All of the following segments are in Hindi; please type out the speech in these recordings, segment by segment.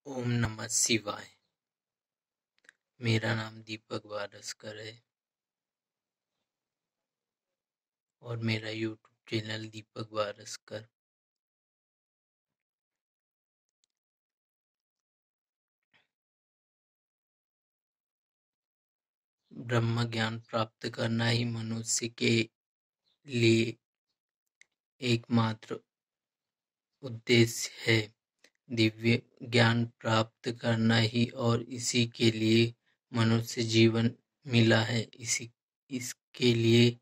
ओम नमः शिवाय। मेरा नाम दीपक वारस्कर है और मेरा यूट्यूब चैनल दीपक वारस्कर। ब्रह्म ज्ञान प्राप्त करना ही मनुष्य के लिए एकमात्र उद्देश्य है। दिव्य ज्ञान प्राप्त करना ही और इसी के लिए मनुष्य जीवन मिला है। इसके लिए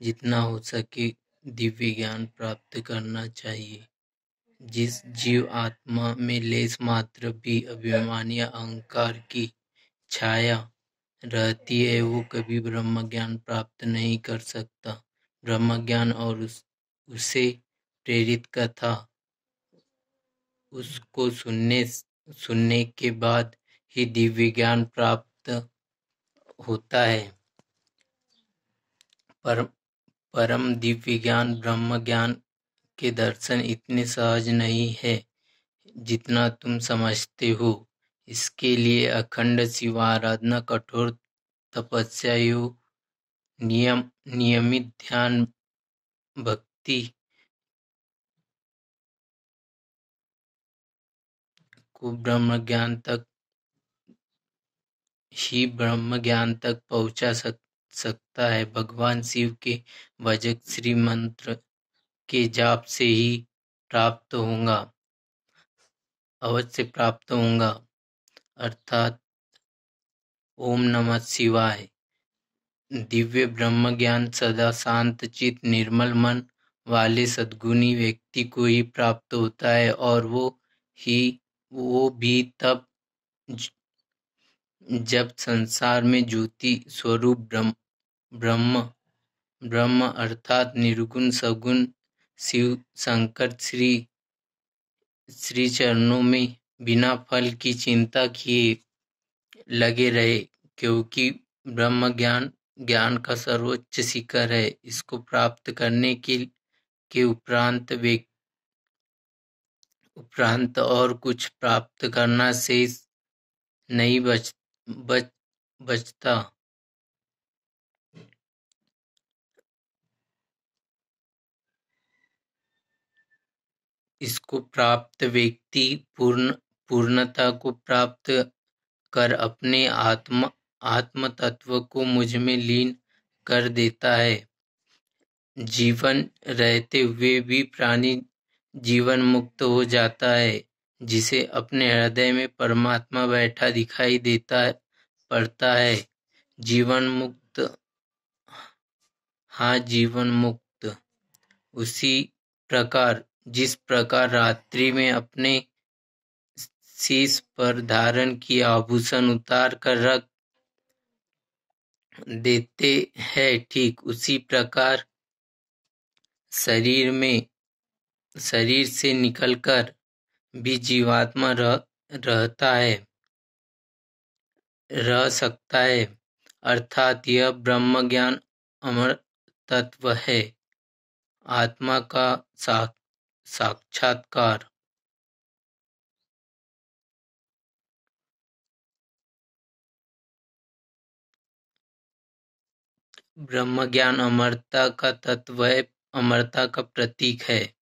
जितना हो सके दिव्य ज्ञान प्राप्त करना चाहिए। जिस जीव आत्मा में लेश मात्र भी अभिमान या अहंकार की छाया रहती है वो कभी ब्रह्म ज्ञान प्राप्त नहीं कर सकता। ब्रह्म ज्ञान और उसे प्रेरित कथा उसको सुनने के बाद ही दिव्य ज्ञान प्राप्त होता है। परम दिव्य ज्ञान ब्रह्म ज्ञान के दर्शन इतने सहज नहीं है जितना तुम समझते हो। इसके लिए अखंड शिवाराधना, कठोर तपस्या, नियमित ध्यान, भक्ति को ब्रह्म ज्ञान तक पहुंचा सकता है। भगवान शिव के वज्रश्री मंत्र के जाप से ही अवश्य प्राप्त होगा, अर्थात ओम नमः शिवाय। दिव्य ब्रह्म ज्ञान सदा शांत चित्त, निर्मल मन वाले सद्गुणी व्यक्ति को ही प्राप्त होता है और वो भी तब जब संसार में ज्योति स्वरूप ब्रह्म अर्थात निर्गुण सगुण शिव शंकर श्री चरणों में बिना फल की चिंता किए लगे रहे, क्योंकि ब्रह्म ज्ञान का सर्वोच्च शिखर है। इसको प्राप्त करने के उपरांत और कुछ प्राप्त करना शेष नहीं बचता। इसको प्राप्त व्यक्ति पूर्णता को प्राप्त कर अपने आत्म तत्व को मुझ में लीन कर देता है। जीवन रहते हुए भी प्राणी जीवन मुक्त हो जाता है, जिसे अपने हृदय में परमात्मा बैठा दिखाई पड़ता है। जीवन मुक्त, हाँ जीवन मुक्त। उसी प्रकार जिस प्रकार रात्रि में अपने शीश पर धारण किए आभूषण उतार कर रख देते हैं, ठीक उसी प्रकार शरीर से निकलकर भी जीवात्मा रह सकता है, अर्थात यह ब्रह्म ज्ञान अमर तत्व है, आत्मा का साक्षात्कार। ब्रह्म ज्ञान अमरता का तत्व है, अमरता का प्रतीक है।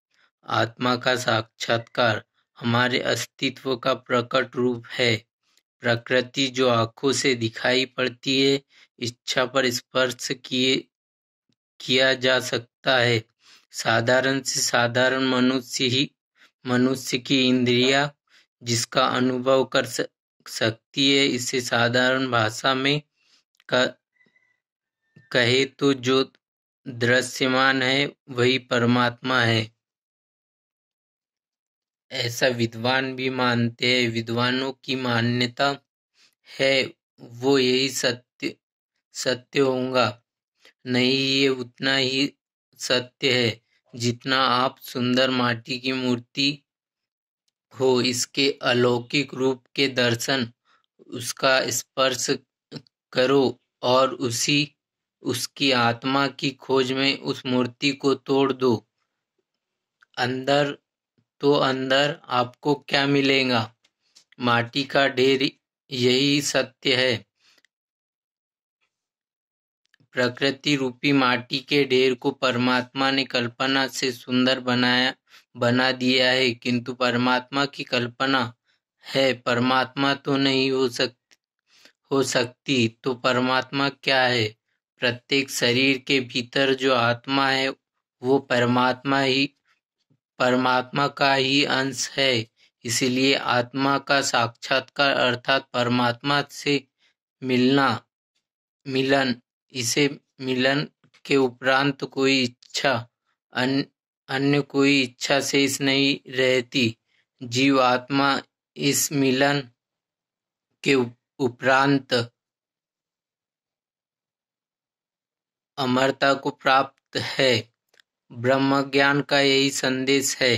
आत्मा का साक्षात्कार हमारे अस्तित्व का प्रकट रूप है। प्रकृति जो आंखों से दिखाई पड़ती है, इच्छा पर स्पर्श किया जा सकता है। साधारण से साधारण मनुष्य की इंद्रियां जिसका अनुभव कर सकती है, इसे साधारण भाषा में कहे तो जो दृश्यमान है वही परमात्मा है, ऐसा विद्वान भी मानते हैं। विद्वानों की मान्यता है वो यही सत्य होगा। नहीं, ये उतना ही सत्य है जितना आप सुंदर माटी की मूर्ति हो, इसके अलौकिक रूप के दर्शन, उसका स्पर्श करो और उसकी आत्मा की खोज में उस मूर्ति को तोड़ दो। अंदर आपको क्या मिलेगा? माटी का ढेर, यही सत्य है। प्रकृति रूपी माटी के ढेर को परमात्मा ने कल्पना से सुंदर बना दिया है, किंतु परमात्मा की कल्पना है, परमात्मा तो नहीं हो सकती। तो परमात्मा क्या है? प्रत्येक शरीर के भीतर जो आत्मा है वो परमात्मा का ही अंश है। इसलिए आत्मा का साक्षात्कार अर्थात परमात्मा से मिलन, इसे मिलन के उपरांत कोई इच्छा, अन्य कोई इच्छा शेष नहीं रहती। जीव आत्मा इस मिलन के उपरांत अमरता को प्राप्त है। ब्रह्मज्ञान का यही संदेश है।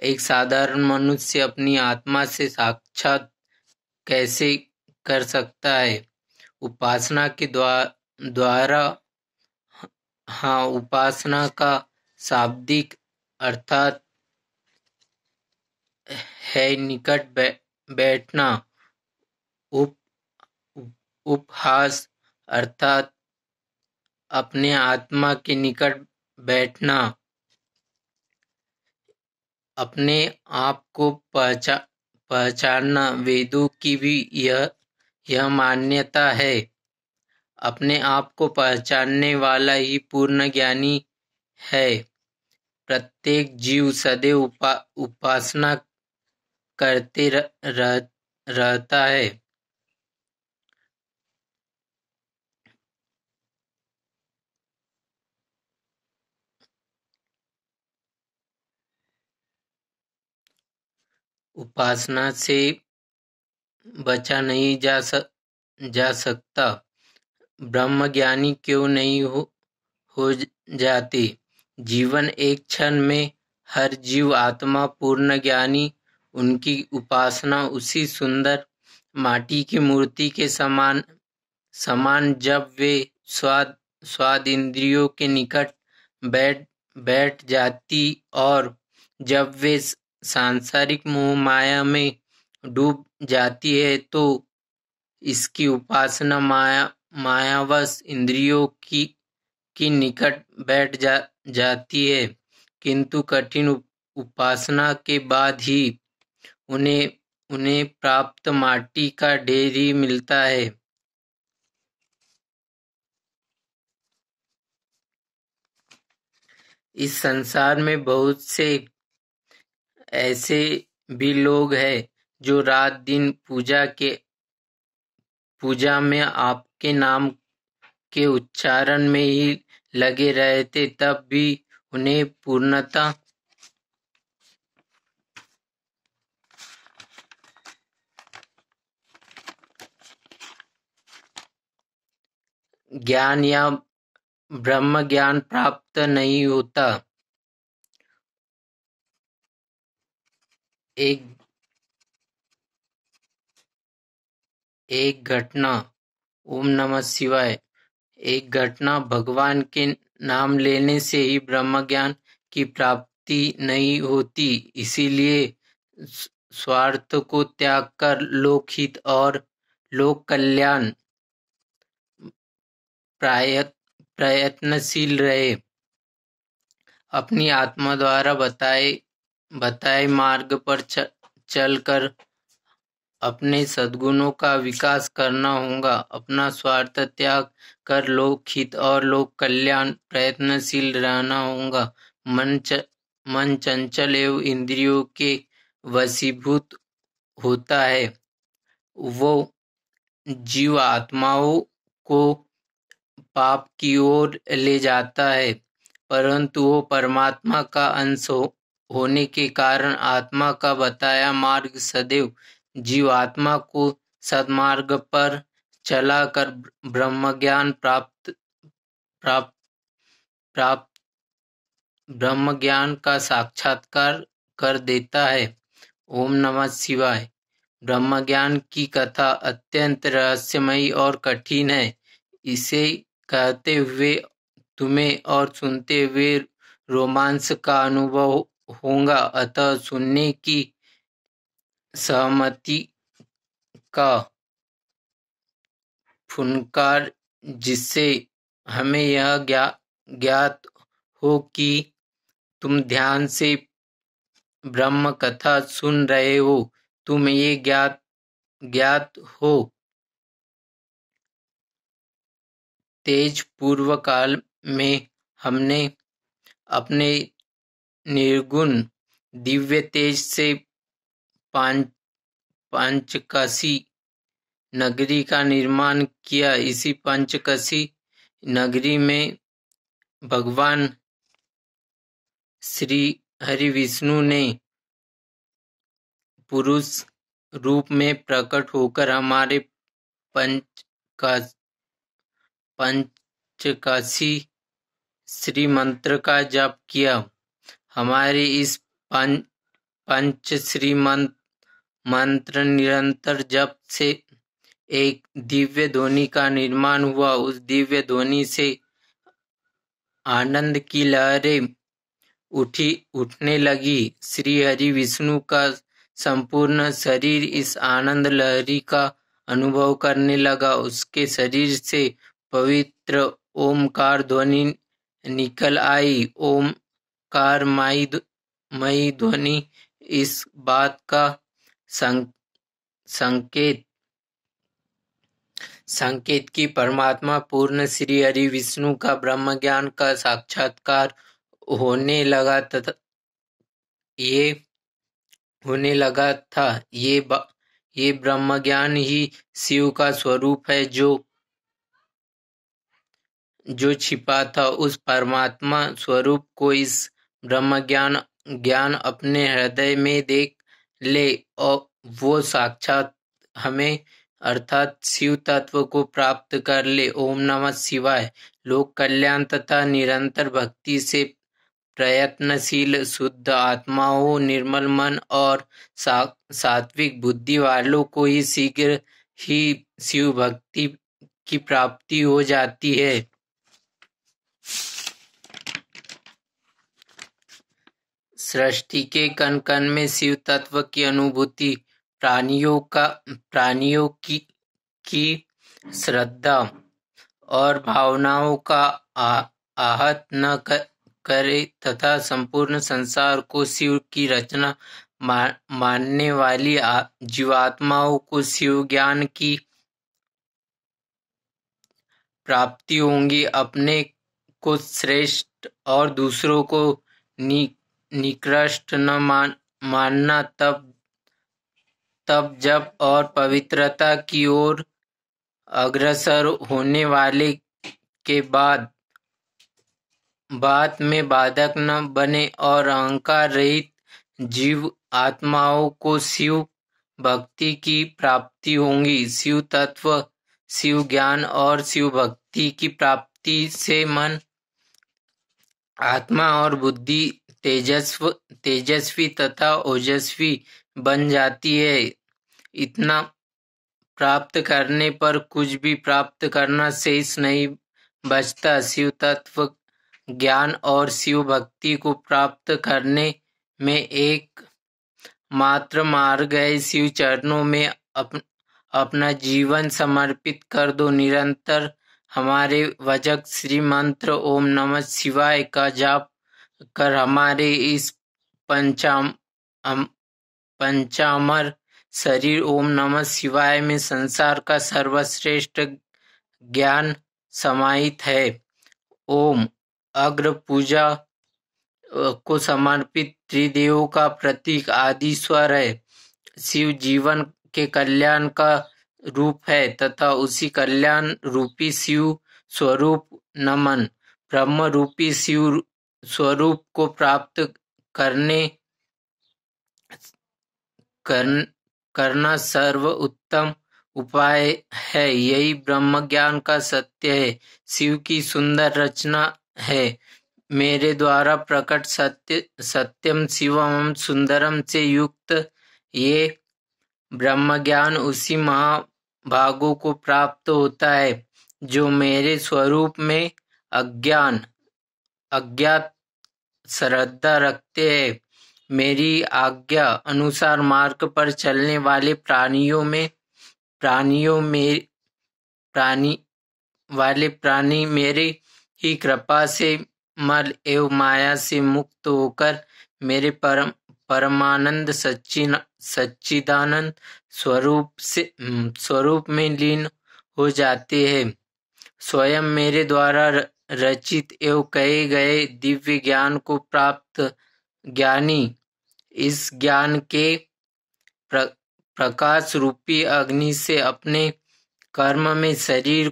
एक साधारण मनुष्य अपनी आत्मा से साक्षात कैसे कर सकता है? उपासना के द्वारा। हाँ, उपासना का शाब्दिक अर्थात है निकट बैठना। उपहास अर्थात अपने आत्मा के निकट बैठना। अपने आप को पहचानना। वेदों की भी यह मान्यता है। अपने आप को पहचानने वाला ही पूर्ण ज्ञानी है। प्रत्येक जीव सदैव उपासना करते रहता है। उपासना से बचा नहीं जा सकता। ब्रह्मज्ञानी क्यों नहीं हो जाते? जीवन एक क्षण में हर जीव आत्मा पूर्ण ज्ञानी, उनकी उपासना उसी सुंदर माटी की मूर्ति के समान जब वे स्वाद इंद्रियों के निकट बैठ जाती और जब वे सांसारिक मोह माया में डूब जाती है, तो इसकी उपासना मायावश इंद्रियों की निकट बैठ जाती है। किंतु कठिन उपासना के बाद ही उन्हें प्राप्त माटी का ढेर ही मिलता है। इस संसार में बहुत से ऐसे भी लोग हैं जो रात दिन पूजा में आपके नाम के उच्चारण में ही लगे रहते, तब भी उन्हें पूर्णता ज्ञान या ब्रह्म ज्ञान प्राप्त नहीं होता। एक घटना। ओम नमः शिवाय। एक घटना। भगवान के नाम लेने से ही ब्रह्म ज्ञान की प्राप्ति नहीं होती। इसीलिए स्वार्थ को त्याग कर लोकहित और लोक कल्याण प्रयत्नशील रहे। अपनी आत्मा द्वारा बताए मार्ग पर चलकर अपने सद्गुणों का विकास करना होगा। अपना स्वार्थ त्याग कर लोकहित और लोक कल्याण प्रयत्नशील रहना होगा। मन चंचल एवं इंद्रियों के वशीभूत होता है। वो जीव आत्माओं को पाप की ओर ले जाता है, परंतु वो परमात्मा का अंश होने के कारण आत्मा का बताया मार्ग सदैव जीव आत्मा को सद्मार्ग पर चलाकर ब्रह्मज्ञान ब्रह्मज्ञान का साक्षात्कार कर देता है। ओम नमः शिवाय। ब्रह्मज्ञान की कथा अत्यंत रहस्यमयी और कठिन है। इसे कहते हुए तुम्हें और सुनते हुए रोमांच का अनुभव होगा, अतः सहमति का फुनकार, जिससे हमें यह ज्ञात हो कि तुम ध्यान से ब्रह्म कथा सुन रहे हो। तुम ये ज्ञात हो, तेज पूर्व काल में हमने अपने निर्गुण दिव्य तेज से पंचकाशी नगरी का निर्माण किया। इसी पंचकाशी नगरी में भगवान श्री हरि विष्णु ने पुरुष रूप में प्रकट होकर हमारे पंचकाशी श्री मंत्र का जाप किया। हमारे इस पंच श्री मंत्र निरंतर जप से एक दिव्य ध्वनि का निर्माण हुआ। उस दिव्य ध्वनि से आनंद की लहरें उठने लगी। श्री हरि विष्णु का संपूर्ण शरीर इस आनंद लहरी का अनुभव करने लगा। उसके शरीर से पवित्र ओमकार ध्वनि निकल आई। ओमकार मई ध्वनि इस बात का संकेत की परमात्मा पूर्ण श्री हरि विष्णु का ब्रह्म ज्ञान का साक्षात्कार होने लगा था। ये ब्रह्म ज्ञान ही शिव का स्वरूप है, जो छिपा था। उस परमात्मा स्वरूप को इस ब्रह्म ज्ञान अपने हृदय में देख ले और वो साक्षात हमें अर्थात शिव तत्व को प्राप्त कर ले। ओम नमः शिवाय। लोक कल्याण तथा निरंतर भक्ति से प्रयत्नशील शुद्ध आत्माओं, निर्मल मन और सात्विक बुद्धि वालों को ही शीघ्र ही शिव भक्ति की प्राप्ति हो जाती है। सृष्टि के कण कण में शिव तत्व की अनुभूति प्राणियों की श्रद्धा और भावनाओं का आहत न करे तथा संपूर्ण संसार को शिव की रचना मानने वाली जीवात्माओं को शिव ज्ञान की प्राप्ति होगी। अपने को श्रेष्ठ और दूसरों को निकृष्ट न मानना, तब जप और पवित्रता की ओर अग्रसर होने वाले के बाद में बाधक न बने और अहंकार रहित जीव आत्माओं को शिव भक्ति की प्राप्ति होगी। शिव तत्व, शिव ज्ञान और शिव भक्ति की प्राप्ति से मन, आत्मा और बुद्धि तेजस्वी तथा ओजस्वी बन जाती है। इतना प्राप्त करने पर कुछ भी प्राप्त करना शेष नहीं बचता। शिव तत्व ज्ञान और शिव भक्ति को प्राप्त करने में एक मात्र मार्ग है। शिव चरणों में अपना जीवन समर्पित कर दो। निरंतर हमारे वजक श्री मंत्र ओम नमः शिवाय का जाप कर हमारे इस पंचामर शरीर ओम नमः शिवाय में संसार का सर्वश्रेष्ठ ज्ञान समाहित है। ओम अग्र पूजा को समर्पित त्रिदेवों का प्रतीक आदि स्वर है। शिव जीवन के कल्याण का रूप है तथा उसी कल्याण रूपी शिव स्वरूप नमन। ब्रह्म रूपी शिव स्वरूप को प्राप्त करना सर्व उत्तम उपाय है। यही ब्रह्म ज्ञान का सत्य है, शिव की सुंदर रचना है। मेरे द्वारा प्रकट सत्यम शिवम सुंदरम से युक्त ये ब्रह्म ज्ञान उसी महाभागों को प्राप्त होता है जो मेरे स्वरूप में अज्ञात श्रद्धा रखते हैं। मेरी आज्ञा अनुसार मार्ग पर चलने वाले प्राणी मेरे ही कृपा से मल एवं माया से मुक्त होकर मेरे परमानंद सच्चिदानंद स्वरूप में लीन हो जाते हैं। स्वयं मेरे द्वारा रचित एवं कहे गए दिव्य ज्ञान को प्राप्त ज्ञानी इस ज्ञान के प्रकाश रूपी अग्नि से अपने कर्म में शरीर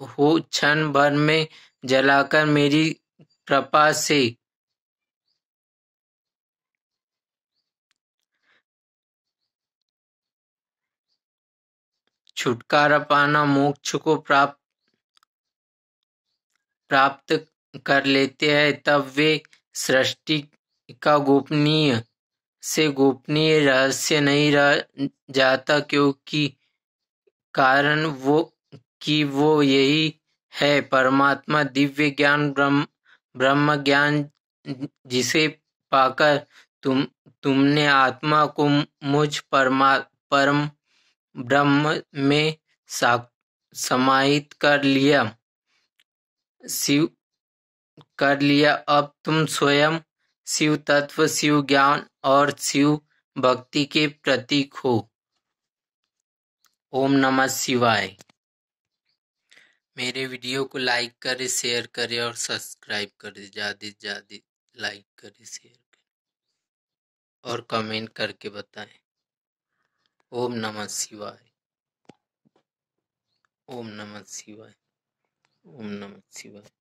हो क्षण भर में जलाकर मेरी कृपा से छुटकारा पाना मोक्ष को प्राप्त कर लेते हैं। तब वे सृष्टि का गोपनीय रहस्य नहीं रह जाता, क्योंकि कारण वो यही है परमात्मा दिव्य ज्ञान ब्रह्म ज्ञान, जिसे पाकर तुमने आत्मा को मुझ परम ब्रह्म में समाहित कर लिया। अब तुम स्वयं शिव तत्व, शिव ज्ञान और शिव भक्ति के प्रतीक हो। ओम नमः शिवाय। मेरे वीडियो को लाइक करें, शेयर करें और सब्सक्राइब करें। ज्यादा से ज्यादा लाइक करें, शेयर करें और कमेंट करके बताएं। ओम नमः शिवाय। ओम नमः शिवाय। ओम नमः शिवाय।